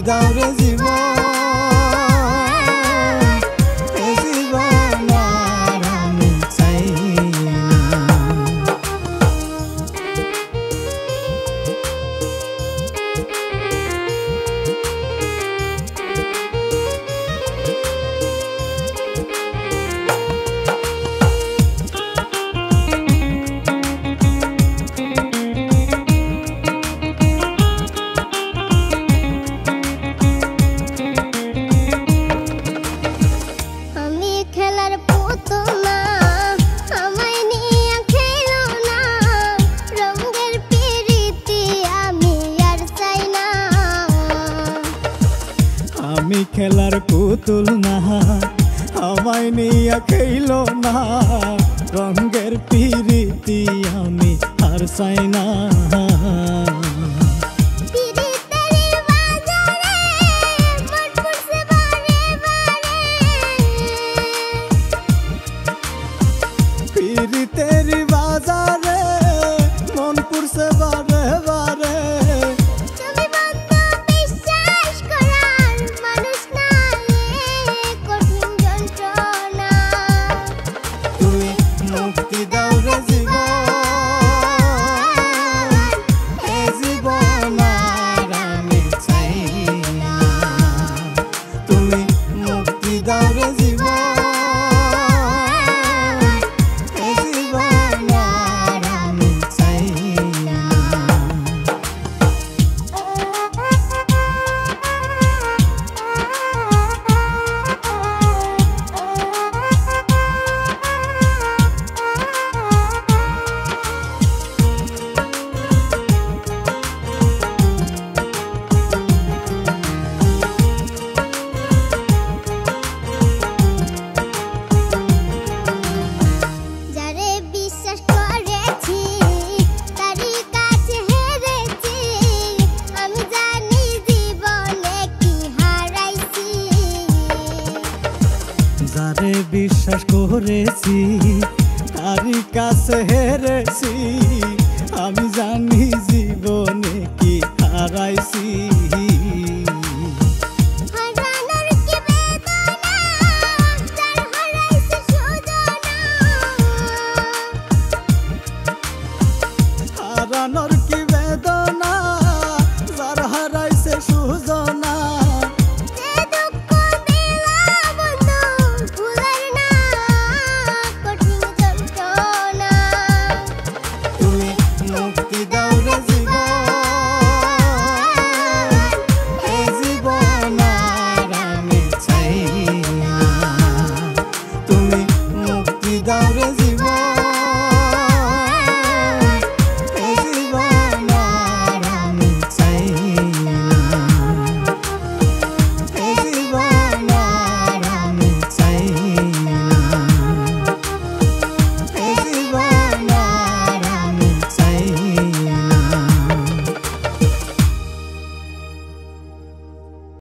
দাও রে জীবন, এ জীবন আর আমি চাই না। আমি খেলার পুতুল না, আমায় নিয়ে খেলো না, রঙের পিরিতি আমি আর চাই না। পিরিতেরি বাজারে মন পুরছে বারে বারে, মুক্তি দাও রে জীবন, এ জীবন আর আমি চাই না। তুমি মুক্তি দাও রে জীবন, এ জীবন আর আমি চাই না। যারে বিশ্বাস করেছি তারই কাছে হেরেছি, আমি জানি জীবনে কি হারাইছি।